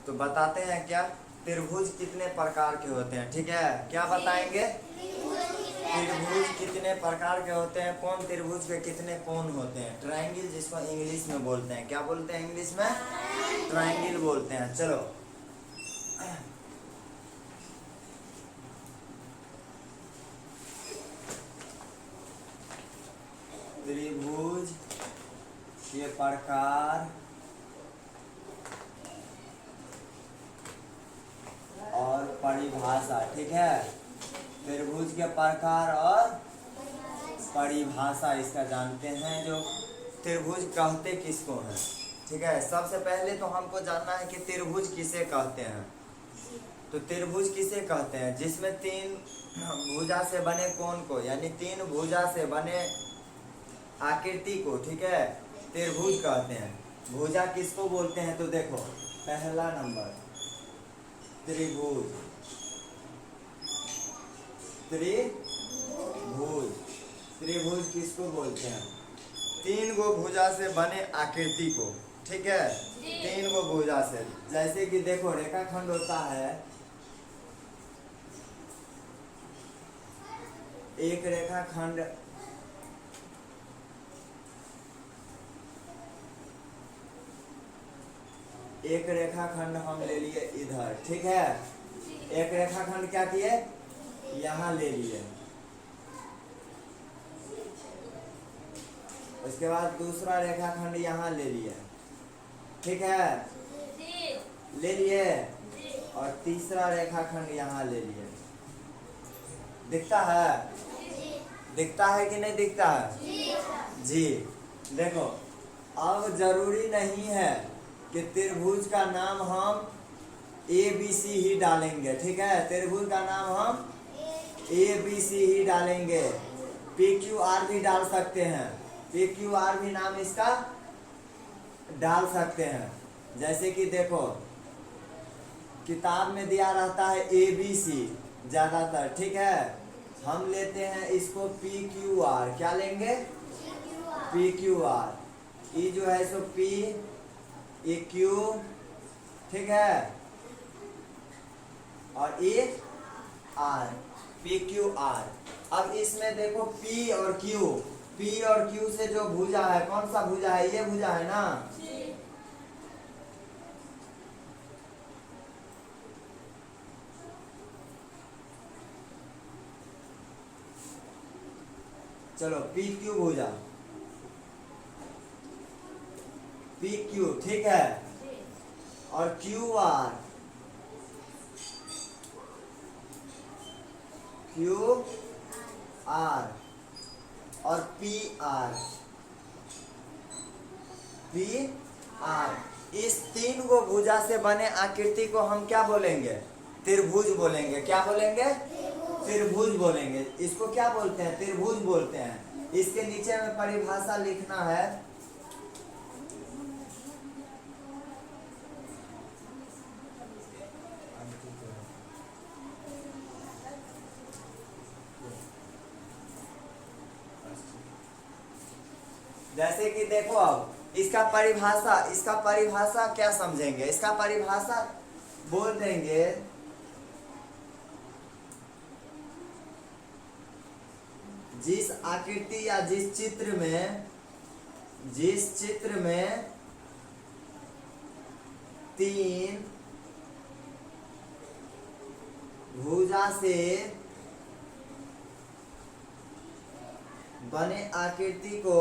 तो बताते हैं क्या, त्रिभुज कितने प्रकार के होते हैं। ठीक है, क्या बताएंगे, त्रिभुज कितने प्रकार के होते हैं, कौन त्रिभुज के कितने कोण होते हैं। ट्रायंगल जिसको इंग्लिश में बोलते हैं, क्या बोलते हैं इंग्लिश में, ट्रायंगल बोलते हैं। चलो त्रिभुज के प्रकार और परिभाषा। ठीक है, त्रिभुज के प्रकार और परिभाषा इसका जानते हैं, जो त्रिभुज कहते किसको हैं। ठीक है, सबसे पहले तो हमको जानना है कि त्रिभुज किसे कहते हैं। तो त्रिभुज किसे कहते हैं, जिसमें तीन भुजा से बने कोण को, यानी तीन भुजा से बने आकृति को, ठीक है, त्रिभुज कहते हैं। भुजा किसको बोलते हैं, तो देखो पहला नंबर त्रिभुज, त्रिभुज, त्रिभुज किसको बोलते हैं, तीन गो भुजा से बने आकृति को। ठीक है, तीन गो भुजा से, जैसे कि देखो रेखाखंड होता है, एक रेखाखंड एक रेखाखंड हम ले लिए इधर। ठीक है, एक रेखाखंड क्या किए, यहाँ ले लिए। उसके बाद दूसरा रेखाखंड यहाँ ले लिए। ठीक है, ले लिए, और तीसरा रेखाखंड यहाँ ले लिए। दिखता है, दिखता है कि नहीं दिखता है जी। देखो अब जरूरी नहीं है कि त्रिभुज का नाम हम ABC ही डालेंगे। ठीक है, त्रिभुज का नाम हम ABC ही डालेंगे, PQR भी डाल सकते हैं, PQR भी नाम इसका डाल सकते हैं। जैसे कि देखो किताब में दिया रहता है ABC ज्यादातर। ठीक है, हम लेते हैं इसको PQR। क्या लेंगे, PQR। ई जो है सो P, ये Q, ठीक है, और ये R, PQR। अब इसमें देखो P और Q, P और Q से जो भुजा है, कौन सा भुजा है, ये भुजा है ना। चलो PQ भुजा, PQ, ठीक है, और QR, QR, और PR, PR। इस तीन गो भुजा से बने आकृति को हम क्या बोलेंगे, त्रिभुज बोलेंगे। क्या बोलेंगे, त्रिभुज बोलेंगे। इसको क्या बोलते हैं, त्रिभुज बोलते हैं। इसके नीचे में परिभाषा लिखना है। जैसे कि देखो अब इसका परिभाषा क्या समझेंगे, इसका परिभाषा बोल देंगे जिस आकृति या जिस चित्र में तीन भुजा से बने आकृति को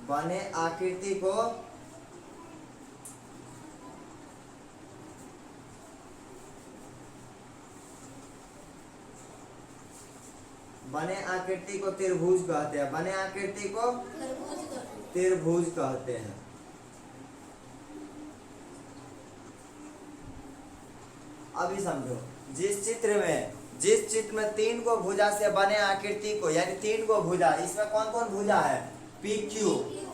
बने आकृति को त्रिभुज कहते हैं। बने आकृति को त्रिभुज कहते हैं। अभी समझो, जिस चित्र में तीन को भुजा से बने आकृति को, यानी तीन को भुजा, इसमें कौन कौन भुजा है, PQ,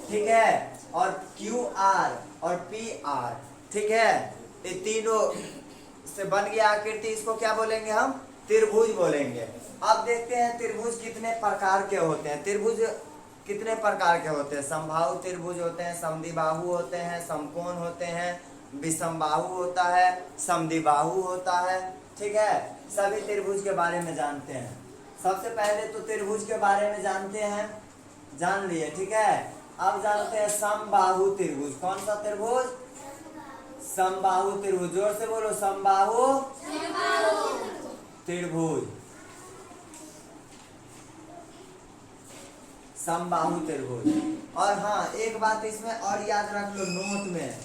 ठीक है, और QR और PR, ठीक है, ये तीनों से बन गया आकृति, इसको क्या बोलेंगे हम, त्रिभुज बोलेंगे। अब देखते हैं त्रिभुज कितने प्रकार के होते हैं। त्रिभुज कितने प्रकार के होते हैं, समबाहु त्रिभुज होते हैं, समद्विबाहु होते हैं, समकोण होते हैं, विषमबाहु होता है, समद्विबाहु होता है। ठीक है, सभी त्रिभुज के बारे में जानते हैं। सबसे पहले तो त्रिभुज के बारे में जानते हैं, जान लिए। ठीक है, अब जानते हैं समबाहु त्रिभुज। कौन सा त्रिभुज? समबाहु त्रिभुज। जोर से बोलो, समबाहु त्रिभुज। समबाहु त्रिभुज। और हाँ, एक बात इसमें और याद रख लो नोट में,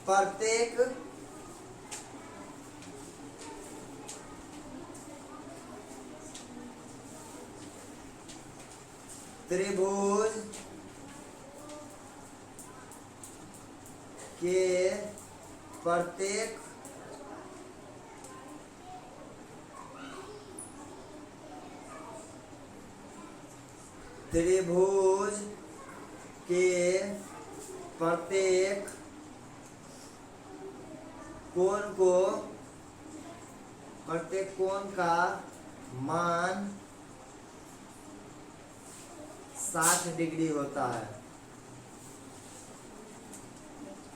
प्रत्येक त्रिभुज के प्रत्येक त्रिभुज के प्रत्येक कोण का मान 60 डिग्री होता है।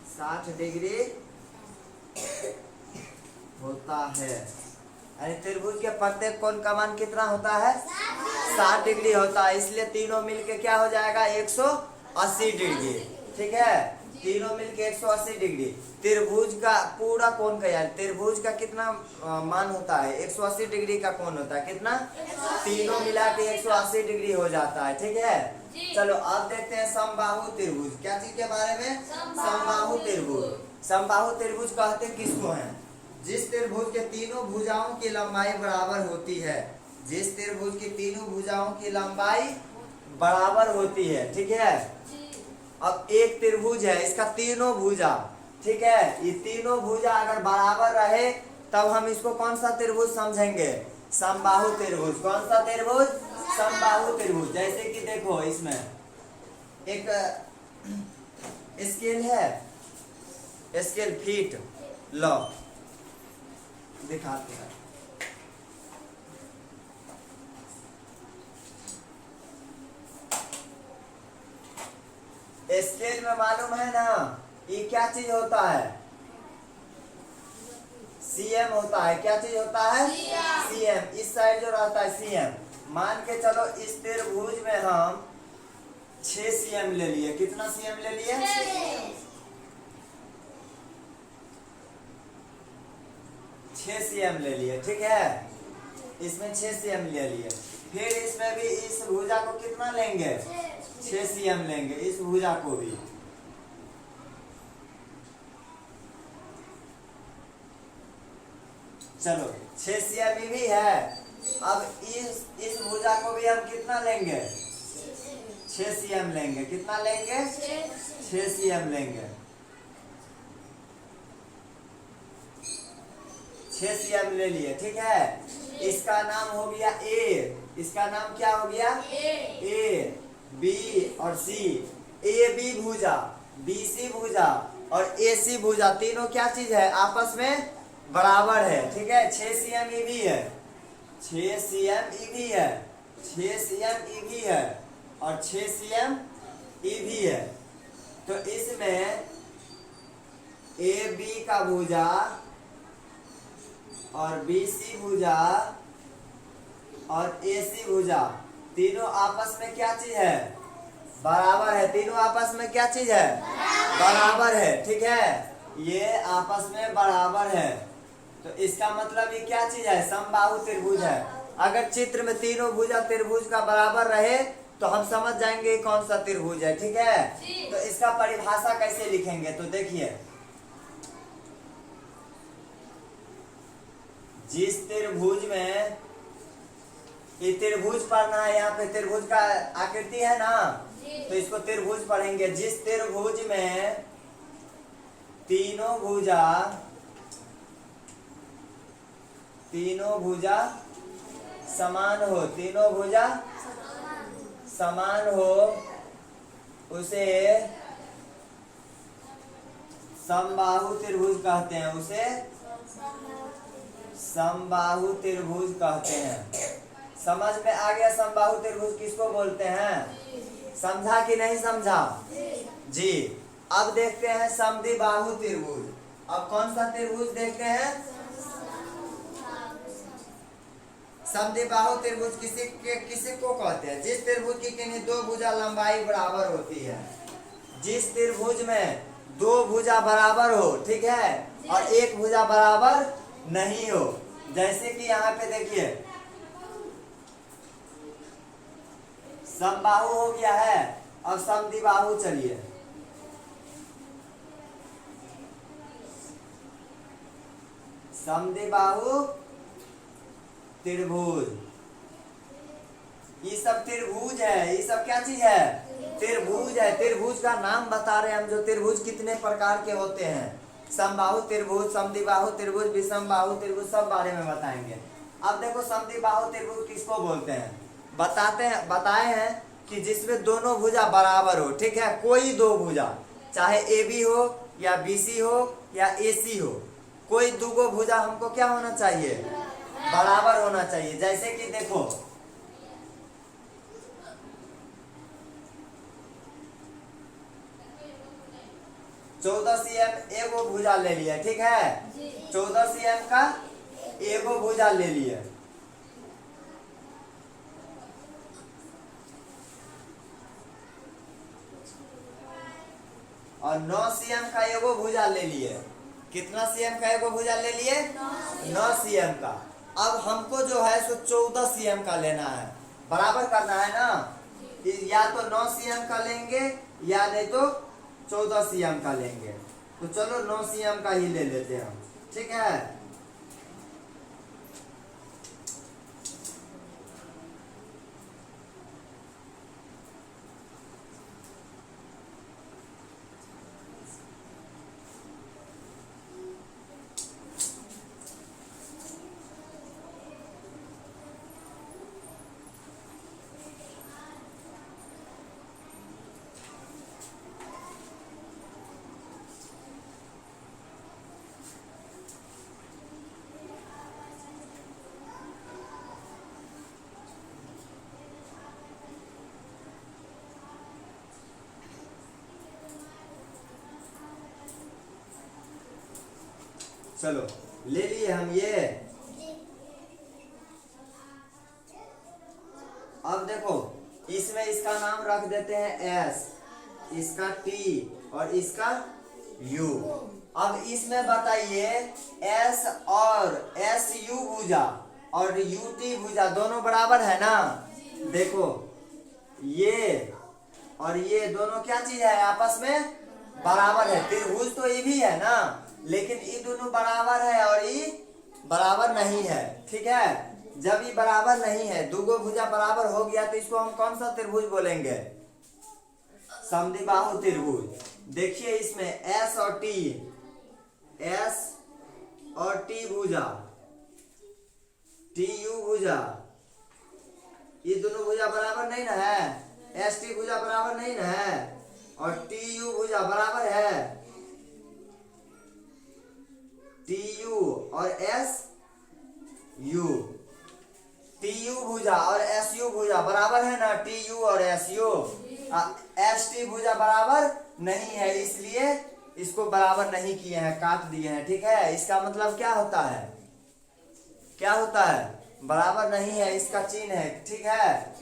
60 डिग्री होता है। यानी त्रिभुज के प्रत्येक कोण का मान कितना होता है? 60 डिग्री होता है। इसलिए तीनों मिलके क्या हो जाएगा? 180 डिग्री। ठीक है, तीनों मिलके 180 डिग्री। त्रिभुज का पूरा कोण का, यार त्रिभुज का कितना मान होता है? 180 डिग्री का कोण होता है। कितना? तीनों मिला के 180 डिग्री हो जाता है। ठीक है, चलो अब देखते हैं समबाहु त्रिभुज। क्या चीज के बारे में? समबाहु त्रिभुज। समबाहु त्रिभुज कहते किसको हैं? जिस त्रिभुज के तीनों भुजाओं की लंबाई बराबर होती है। जिस त्रिभुज की तीनों भुजाओं की लंबाई बराबर होती है। ठीक है, अब एक त्रिभुज है, इसका तीनों भुजा, ठीक है, ये तीनों भुजा अगर बराबर रहे तब हम इसको कौन सा त्रिभुज समझेंगे? समबाहु त्रिभुज। कौन सा त्रिभुज? समबाहु त्रिभुज। जैसे कि देखो, इसमें एक स्केल है, स्केल फीट लो दिखाते हैं। स्केल में मालूम है ना, ये क्या चीज होता है? सीएम होता है। क्या चीज होता है? सीएम। इस साइड जो रहता है सीएम। मान के चलो इस त्रिभुज में हम 6 सीएम ले लिए। कितना सीएम ले लिए? 6 सीएम ले लिए। ठीक है, इसमें 6 सीएम ले लिए। फिर इसमें भी इस भुजा को कितना लेंगे? 6 सीएम लेंगे, इस भुजा को भी। चलो 6 सीएम भी है। अब इस भुजा को भी हम कितना लेंगे? 6 सीएम लेंगे। कितना लेंगे? 6 सीएम लेंगे। 6 सीएम ले लिए। ठीक है, इसका नाम हो गया ए। इसका नाम क्या हो गया? ए, बी और सी। ए बी भुजा, बी सी भुजा और ए सी भुजा तीनों क्या चीज है? आपस में बराबर है। ठीक है, 6 सीएम ई भी है, 6 सीएम ई भी है, 6 सीएम ई भी है और 6 सीएम ई भी है। तो इसमें ए बी का भुजा और बी सी भुजा और ए सी भुजा तीनों आपस में क्या चीज है? बराबर है। तीनों आपस में क्या चीज है? बराबर है। ठीक है, ये आपस में बराबर है। तो इसका मतलब ये क्या चीज है? समबाहु त्रिभुज है। अगर चित्र में तीनों भुजा त्रिभुज का बराबर रहे तो हम समझ जाएंगे कौन सा त्रिभुज है। ठीक है, तो इसका परिभाषा कैसे लिखेंगे? तो देखिए, जिस त्रिभुज में, ये त्रिभुज पढ़ना है, यहाँ पे त्रिभुज का आकृति है ना, तो इसको त्रिभुज पढ़ेंगे। जिस त्रिभुज में तीनों भुजा समान हो, तीनों भुजा समान हो, उसे समबाहु त्रिभुज कहते हैं। उसे समबाहु त्रिभुज कहते हैं। समझ में आ गया समबाहु त्रिभुज किसको बोलते हैं? समझा कि नहीं समझा? जी। अब देखते हैं समद्विबाहु त्रिभुज। अब कौन सा त्रिभुज देखते हैं? समद्विबाहु त्रिभुज किसी को कहते हैं? जिस त्रिभुज की किन्हीं दो भुजा लंबाई बराबर होती है। जिस त्रिभुज में दो भुजा बराबर हो, ठीक है, और एक भुजा बराबर नहीं हो। जैसे कि यहाँ पे देखिए समबाहु हो गया है, अब समद्विबाहु चलिए। समद्विबाहु त्रिभुज, ये सब त्रिभुज है। ये सब क्या चीज है? त्रिभुज है। त्रिभुज का नाम बता रहे हैं हम, जो त्रिभुज कितने प्रकार के होते हैं। समबाहु त्रिभुज, समद्विबाहु त्रिभुज, विषमबाहु त्रिभुज, सब बारे में बताएंगे। अब देखो समद्विबाहु त्रिभुज किसको बोलते हैं? बताए हैं कि जिसमें दोनों भुजा बराबर हो, ठीक है। कोई दो भुजा, चाहे AB हो या BC हो या AC हो, कोई दो भुजा हमको क्या होना चाहिए? बराबर होना चाहिए। जैसे कि देखो 14 cm एगो भुजा ले लिया, ठीक है। 14 cm का एगो भुजा ले लिए, और 9 cm का एगो भुजा ले लिए। कितना cm का एगो भुजा ले लिए? 9 cm का। अब हमको जो है सो 14 cm का लेना है, बराबर करना है ना। या तो 9 cm का लेंगे या नहीं तो 14 cm का लेंगे। तो चलो 9 cm का ही ले लेते हैं हम, ठीक है। चलो ले लिए हम ये। अब देखो इसमें इसका नाम रख देते हैं S, इसका T और इसका U। अब इसमें बताइए S और SU भुजा और UT भुजा दोनों बराबर है ना। देखो ये और ये दोनों क्या चीज है? आपस में बराबर है। त्रिभुज तो ये भी है ना, लेकिन ये दोनों बराबर है और ये बराबर नहीं है, ठीक है। जब ये बराबर नहीं है, दो भुजा बराबर हो गया, तो इसको हम कौन सा त्रिभुज बोलेंगे? समद्विबाहु त्रिभुज। देखिए इसमें S और T भुजा, TU भुजा, ये दोनों भुजा बराबर नहीं ना है। ST भुजा बराबर नहीं ना है, और TU भुजा बराबर है। TU और SU, TU भुजा और SU भुजा बराबर है ना। TU और SU। ST भुजा बराबर नहीं है, इसलिए इसको बराबर नहीं किए हैं, काट दिए हैं, ठीक है। इसका मतलब क्या होता है? क्या होता है? बराबर नहीं है, इसका चिन्ह है, ठीक है।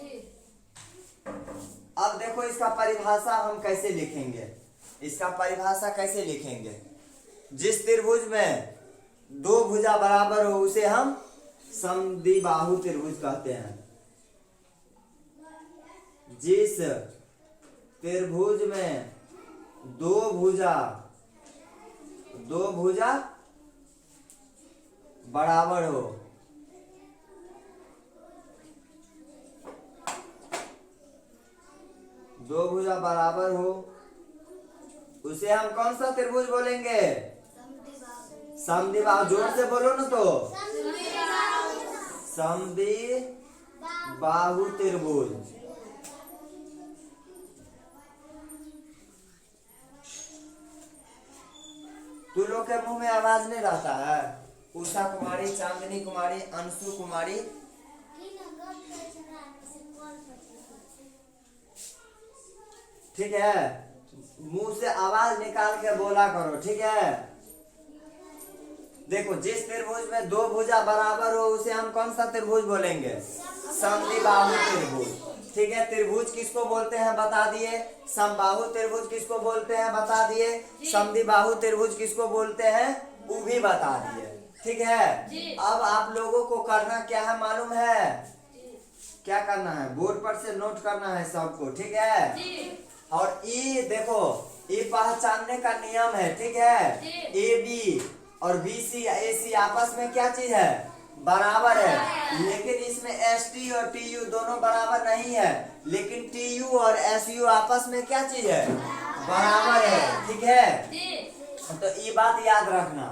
अब देखो इसका परिभाषा हम कैसे लिखेंगे? इसका परिभाषा कैसे लिखेंगे? जिस त्रिभुज में दो भुजा बराबर हो उसे हम समद्विबाहु त्रिभुज कहते हैं। जिस त्रिभुज में दो भुजा बराबर हो, दो भुजा बराबर हो, उसे हम कौन सा त्रिभुज बोलेंगे? समद्विबाहु। जोर से बोलो ना तो। समद्विबाहु त्रिभुज। तू लोग के मुंह में आवाज नहीं रहता है? उषा कुमारी, चांदनी कुमारी, अंशु कुमारी, ठीक है, मुंह से आवाज निकाल के बोला करो, ठीक है। देखो, जिस त्रिभुज में दो भुजा बराबर हो उसे हम कौन सा त्रिभुज बोलेंगे? समद्विबाहु त्रिभुज, ठीक है। त्रिभुज किसको बोलते हैं बता दिए, समबाहु त्रिभुज किसको बोलते हैं बता दिए, समद्विबाहु त्रिभुज किसको बोलते हैं वो भी बता दिए, ठीक है। अब आप लोगों को करना क्या है मालूम है? क्या करना है? बोर्ड पर से नोट करना है सबको, ठीक है। और ई देखो, ई पहचानने का नियम है, ठीक है। ए बी और बी सी ए सी आपस में क्या चीज है? बराबर है। लेकिन इसमें एस टी और टी यू दोनों बराबर नहीं है, लेकिन टी यू और एस यू आपस में क्या चीज है? बराबर है, ठीक है। तो ये बात याद रखना।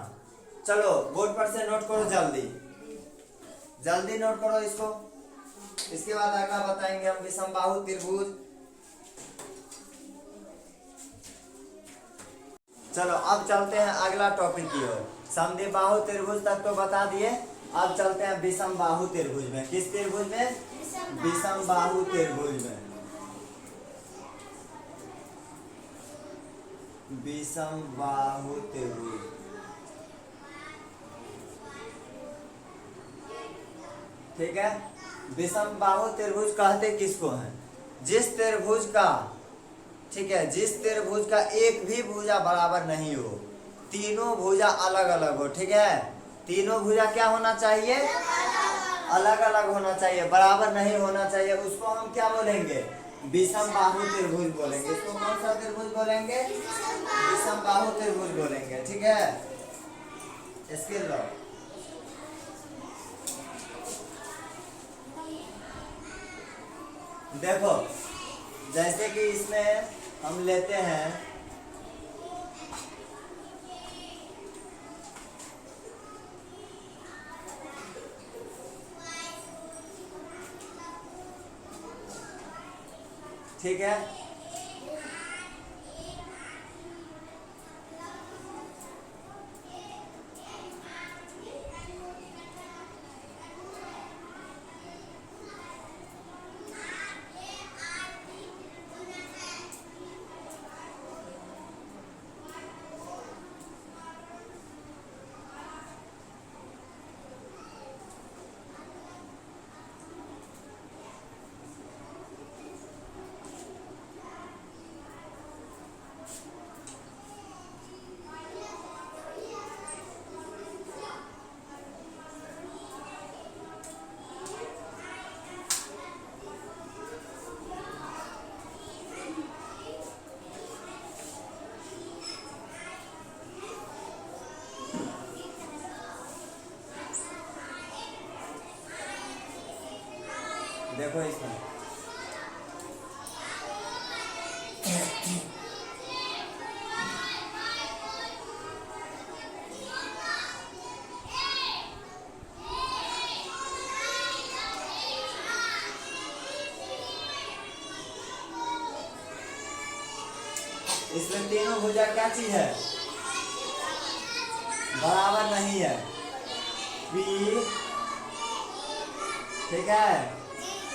चलो बोर्ड पर से नोट करो, जल्दी जल्दी नोट करो इसको। इसके बाद अगला बताएंगे हम विषमबाहु त्रिभुज। चलो अब चलते हैं अगला टॉपिक की ओर। समद्विबाहु त्रिभुज तक तो बता दिए, अब चलते हैं विषमबाहु त्रिभुज में। किस त्रिभुज में? विषमबाहु त्रिभुज में। विषमबाहु त्रिभुज, ठीक है। विषमबाहु त्रिभुज कहते किसको हैं? जिस त्रिभुज का, ठीक है, जिस त्रिभुज का एक भी भुजा बराबर नहीं हो, तीनों भुजा अलग अलग हो, ठीक है। तीनों भुजा क्या होना चाहिए? अलग अलग होना चाहिए, बराबर नहीं होना चाहिए। उसको हम क्या बोलेंगे? विषमबाहु त्रिभुज बोलेंगे। इसको कौन सा त्रिभुज बोलेंगे? विषमबाहु त्रिभुज बोलेंगे, ठीक है। इसके लो, देखो, जैसे कि इसमें हम लेते हैं ठीक है, देखो इसमें इसमें तीनों भुजा क्या चीज है? बराबर नहीं है। पी, ठीक है,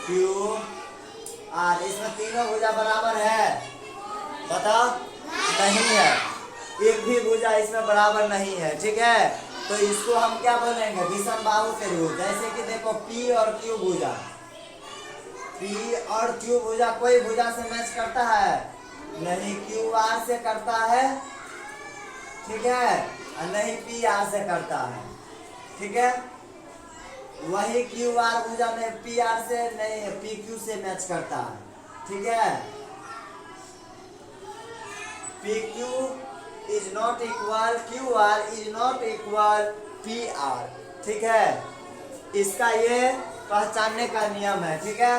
क्यू आर, इसमें तीनों भुजा बराबर है? बताओ, नहीं है। एक भी भुजा इसमें बराबर नहीं है, ठीक है। तो इसको हम क्या बोलेंगे? विषमबाहु त्रिभुज। जैसे कि देखो, पी और क्यू भुजा, पी और क्यू भुजा कोई भुजा से मैच करता है? नहीं, क्यू आर से करता है, ठीक है, और नहीं पी आर से करता है, ठीक है। वही क्यू आर भुजा में पी आर से नहीं, पी क्यू से मैच करता है, ठीक है। P Q is not equal, Q R is not equal P R, ठीक है। इसका ये पहचानने का नियम है, ठीक है।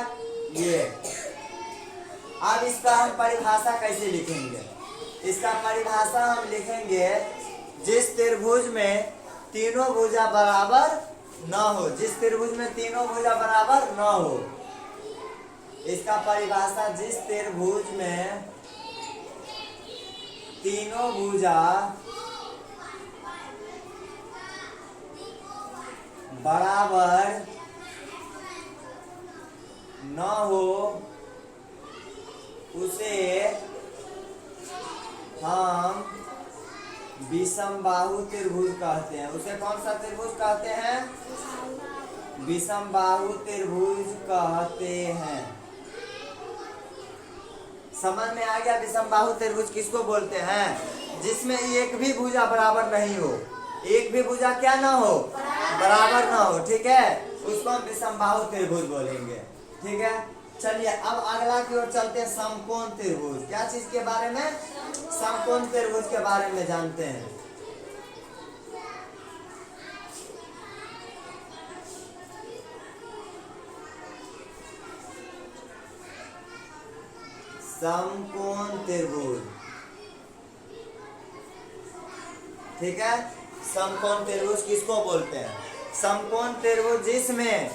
ये अब इसका हम परिभाषा कैसे लिखेंगे? इसका परिभाषा हम लिखेंगे, जिस त्रिभुज में तीनों भुजा बराबर न हो, जिस त्रिभुज में तीनों भुजा बराबर न हो। इसका परिभाषा, जिस त्रिभुज में तीनों भुजा बराबर न हो उसे हम विषम बाहु त्रिभुज कहते हैं। उसे कौन सा त्रिभुज कहते हैं? विषम बाहु त्रिभुज कहते हैं। समझ में आ गया? विषम बाहु त्रिभुज किसको बोलते हैं? जिसमें एक भी भुजा बराबर नहीं हो, एक भी भुजा क्या ना हो, बराबर ना हो, ठीक है, उसको हम विषम बाहु त्रिभुज बोलेंगे। ठीक है, चलिए अब अगला की ओर चलते हैं, समकोण त्रिभुज। क्या चीज के बारे में? समकोण त्रिभुज के बारे में जानते हैं। समकोण त्रिभुज, ठीक है, समकोण त्रिभुज किसको बोलते हैं? समकोण त्रिभुज जिसमें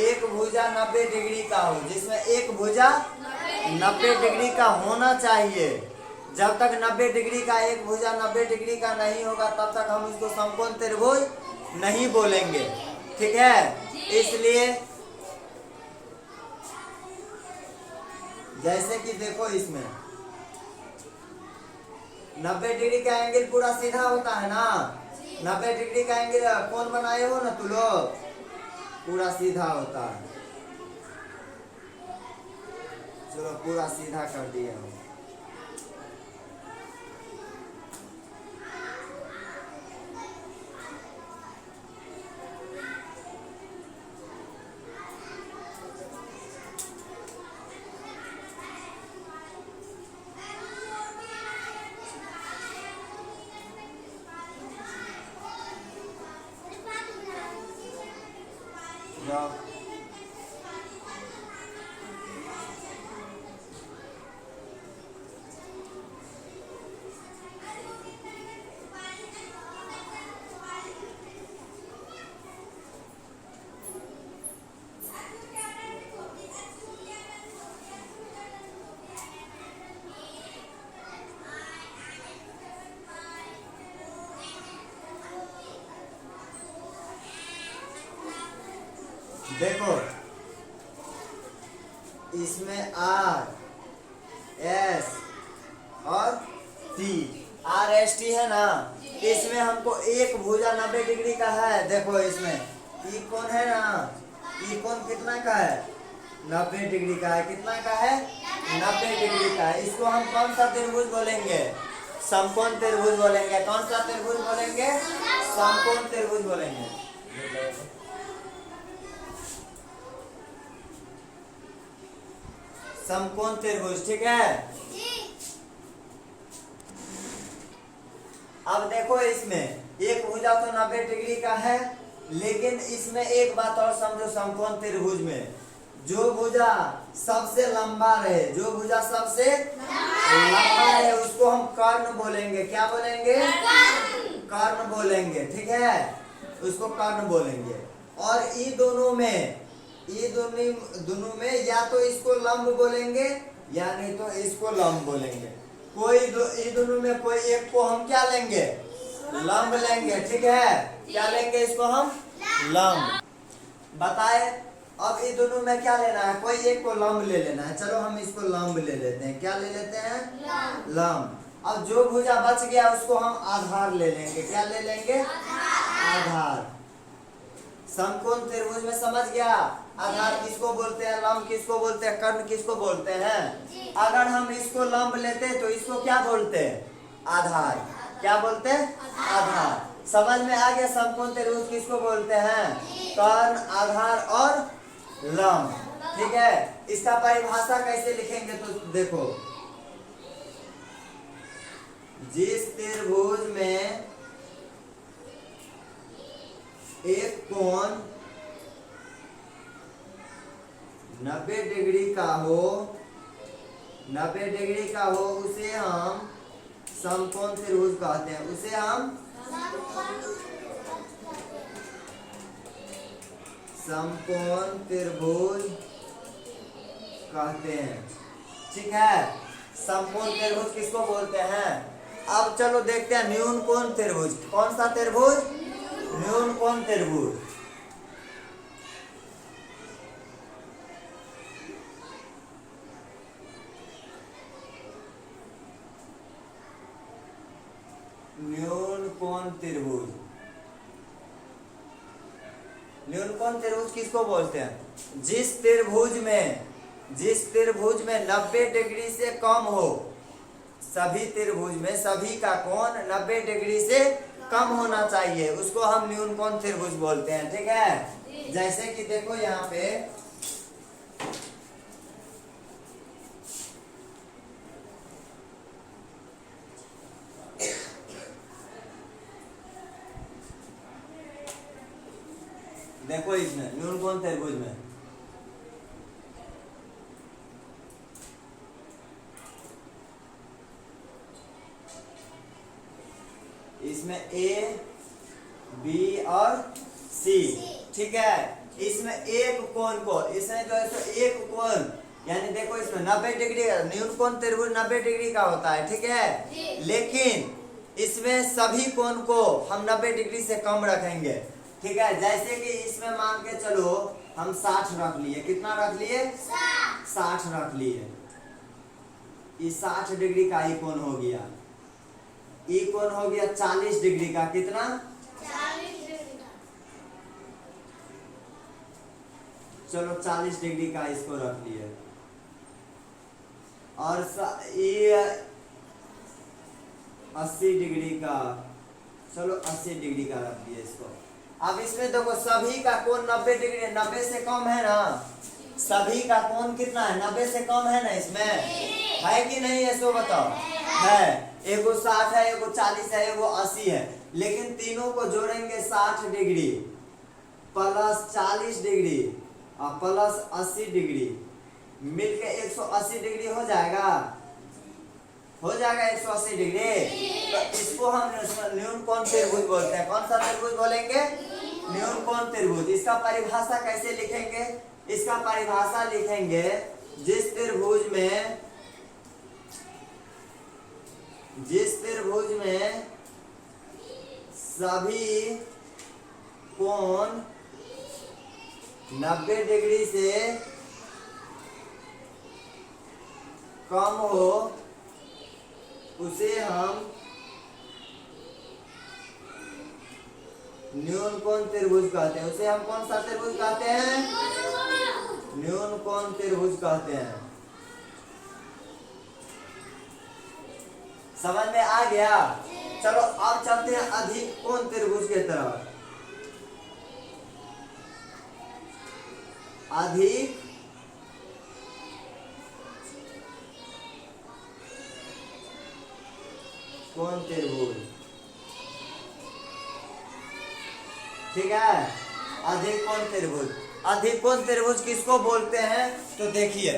एक भुजा 90 डिग्री का हो, जिसमें एक भुजा 90 डिग्री का होना चाहिए। जब तक 90 डिग्री का एक भुजा 90 डिग्री का नहीं होगा तब तक हम उसको समकोण त्रिभुज नहीं बोलेंगे। ठीक है, इसलिए जैसे कि देखो इसमें 90 डिग्री का एंगल पूरा सीधा होता है ना, 90 डिग्री का एंगल कौन बनाए हो ना तू लोग, पूरा सीधा होता है। चलो पूरा सीधा कर दिए हम। जाओ। देखो इसमें आर एस और टी, आर एस टी है ना, इसमें हमको एक भुजा 90 डिग्री का है। देखो इसमें ई कोण है ना, ई कोण कितना का है? 90 डिग्री का है। कितना का है? 90 डिग्री का है। इसको हम कौन सा त्रिभुज बोलेंगे? समकोण त्रिभुज बोलेंगे। कौन सा त्रिभुज बोलेंगे? समकोण त्रिभुज बोलेंगे। समकोण त्रिभुज, ठीक है। अब देखो इसमें एक भुजा तो 90 डिग्री का है, लेकिन इसमें एक बात और समझो, समकोण त्रिभुज में जो भुजा सबसे लंबा रहे, जो भुजा सबसे लंबा रहे उसको हम कर्ण बोलेंगे। क्या बोलेंगे? कर्ण बोलेंगे, ठीक है, उसको कर्ण बोलेंगे। और ये दोनों में या तो इसको लंब बोलेंगे या नहीं तो इसको लंब बोलेंगे। ये दोनों में कोई एक को हम क्या लेंगे? लंब लेंगे, ठीक है। क्या लेंगे? इसको हम लंब। बताए अब ये दोनों में क्या लेना है? कोई एक को लंब ले लेना है। चलो हम इसको लंब ले लेते हैं। क्या ले लेते हैं? लंब। अब जो भुजा बच गया उसको हम आधार ले लेंगे। क्या ले लेंगे? आधार। समकोण त्रिभुज में समझ गया? आधार किसको बोलते हैं, लंब किसको बोलते हैं, कर्ण किसको बोलते हैं? अगर हम इसको लंब लेते तो इसको क्या बोलते हैं? आधार। क्या बोलते हैं? आधार। समझ में आ गया? समकोण त्रिभुज किसको बोलते हैं? कर्ण, आधार और लंब, ठीक है। इसका परिभाषा कैसे लिखेंगे तो देखो, जिस त्रिभुज में एक कोण 90 डिग्री का हो, 90 डिग्री का हो, उसे हम समकोण त्रिभुज कहते हैं। उसे हम समकोण त्रिभुज कहते हैं, ठीक है। समकोण त्रिभुज किसको बोलते हैं? अब चलो देखते हैं न्यून कोण त्रिभुज। कौन सा त्रिभुज? न्यून कोण त्रिभुज। न्यून कोण त्रिभुज। न्यून कोण त्रिभुज किसको बोलते हैं? जिस त्रिभुज में 90 डिग्री से कम हो, सभी त्रिभुज में सभी का कोण 90 डिग्री से कम होना चाहिए, उसको हम न्यून कोण त्रिभुज बोलते हैं। ठीक है, जैसे कि देखो यहाँ पे देखो, इसमें न्यून कोण त्रिभुज में इसमें ए बी और सी, ठीक है। इसमें एक कोण को, इसमें जो है तो एक कोण, यानी देखो इसमें 90 डिग्री, न्यून कोण त्रिभुज 90 डिग्री का होता है, ठीक है। लेकिन इसमें सभी कोण को हम 90 डिग्री से कम रखेंगे, ठीक है। जैसे कि इसमें मान के चलो हम 60 रख लिए। कितना रख लिए? 60 रख लिए। ये 60 डिग्री का ही कोण हो गया। ये कोण हो गया 40 डिग्री का। कितना? 40 डिग्री का। चलो 40 डिग्री का इसको रख लिए। और ये 80 डिग्री का, चलो 80 डिग्री का रख दिए इसको। अब इसमें देखो सभी का कोण 90 डिग्री, 90 से कम है ना, सभी का कोण कितना है? 90 से कम है ना इसमें, है कि नहीं? ऐसो बताओ। है, एगो 60 है, एगो 40 है, एगो 80 है, लेकिन तीनों को जोड़ेंगे 60 डिग्री प्लस 40 डिग्री और प्लस 80 डिग्री मिलके 180 डिग्री हो जाएगा। हो जाएगा 180 डिग्री। तो इसको हम न्यून कोण त्रिभुज बोलते हैं। कौन सा त्रिभुज बोलेंगे? न्यून कोण त्रिभुज। इसका परिभाषा कैसे लिखेंगे? इसका परिभाषा लिखेंगे, जिस त्रिभुज में सभी कोण 90 डिग्री से कम हो, उसे हम न्यून कोण त्रिभुज कहते हैं। उसे हम कौन सा त्रिभुज कहते हैं? न्यून कोण त्रिभुज कहते हैं। समझ में आ गया? चलो अब चलते हैं अधिक कोण त्रिभुज की तरफ। अधिक कोण त्रिभुज, ठीक है। अधिक कोण त्रिभुज, अधिक कोण त्रिभुज किसको बोलते हैं? तो देखिए,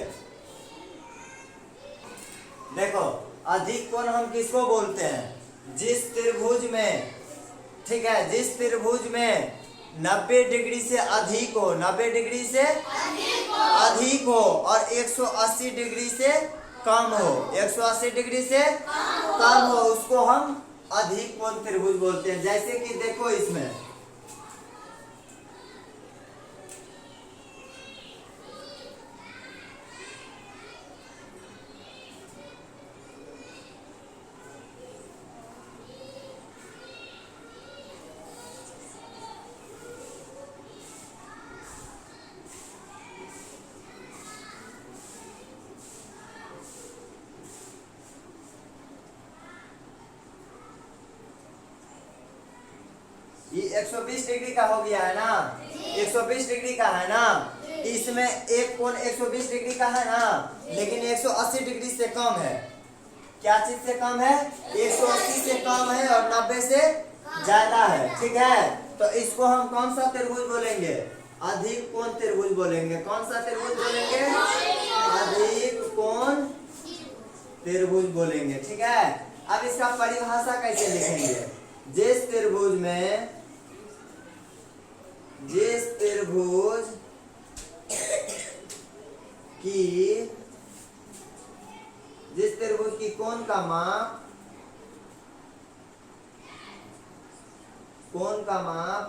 देखो अधिक कोण हम किसको बोलते हैं? जिस त्रिभुज में, ठीक है, जिस त्रिभुज में 90 डिग्री से अधिक हो, 90 डिग्री से अधिक हो और 180 डिग्री से कम हो, 180 डिग्री से कम हो, उसको हम अधिक कोण त्रिभुज बोलते हैं। जैसे कि देखो इसमें ये 120 डिग्री का हो गया है ना, 120 डिग्री का है ना। इसमें एक कोण 120 डिग्री का है ना, लेकिन 180 डिग्री से कम है। क्या चीज से कम है? 180 से कम है और 90 से ज्यादा है, ठीक है। तो इसको हम कौन सा त्रिभुज बोलेंगे? अधिक कोण त्रिभुज बोलेंगे। कौन सा त्रिभुज बोलेंगे? अधिक कोण त्रिभुज बोलेंगे, ठीक है। अब इसका परिभाषा कैसे लिखेंगे? जिस त्रिभुज की कोण का माप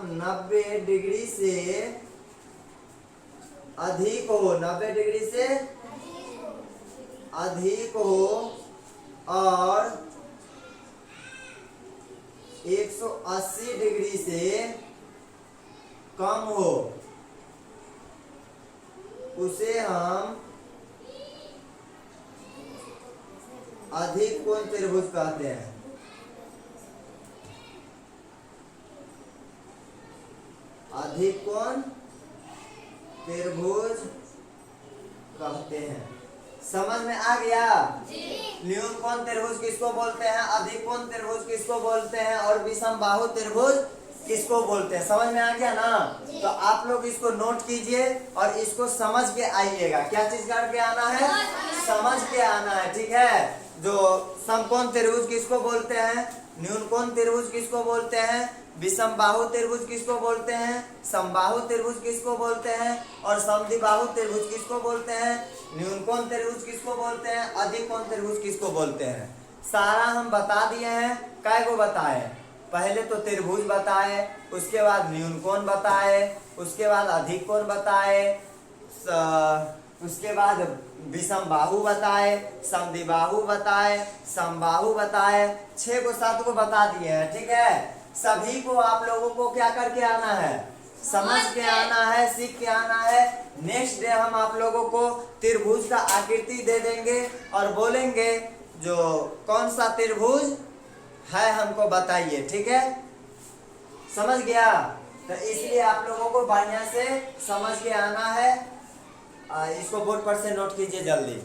90 डिग्री से अधिक हो, 90 डिग्री से अधिक हो और 180 डिग्री से कम हो उसे हम अधिक कोण त्रिभुज कहते हैं। अधिक कोण त्रिभुज कहते हैं। समझ में आ गया? न्यून कोण त्रिभुज किसको बोलते हैं, अधिक कोण त्रिभुज किसको बोलते हैं, और विषम बाहु त्रिभुज किसको बोलते हैं? समझ में आ गया ना? तो आप लोग इसको नोट कीजिए और इसको समझ के आइएगा। क्या चीज करके आना है? समझ के आना है, ठीक है। जो समकोण त्रिभुज किसको बोलते हैं, न्यून कोण त्रिभुज किसको बोलते हैं, विषम बाहु त्रिभुज किसको बोलते हैं, समबाहु त्रिभुज किसको बोलते हैं, और समद्विबाहु त्रिभुज किसको बोलते हैं, न्यून कोण त्रिभुज किसको बोलते हैं, अधिक कोण त्रिभुज किसको बोलते हैं। सारा हम बता दिए हैं। काय को बताए? पहले तो त्रिभुज बताए, उसके बाद न्यून कोण बताए, उसके बाद अधिक कोण बताए, उसके बाद विषम बाहु बताए, समद्विबाहु बताए, समबाहु बताए। 6 को 7 को बता दिए हैं, ठीक है। सभी को आप लोगों को क्या करके आना है? समझ के आना है, सीख के आना है। नेक्स्ट डे हम आप लोगों को त्रिभुज का आकृति दे देंगे और बोलेंगे जो कौन सा त्रिभुज है हमको बताइए, ठीक है। समझ गया? तो इसलिए आप लोगों को बढ़िया से समझ के आना है। इसको बोर्ड पर से नोट कीजिए जल्दी।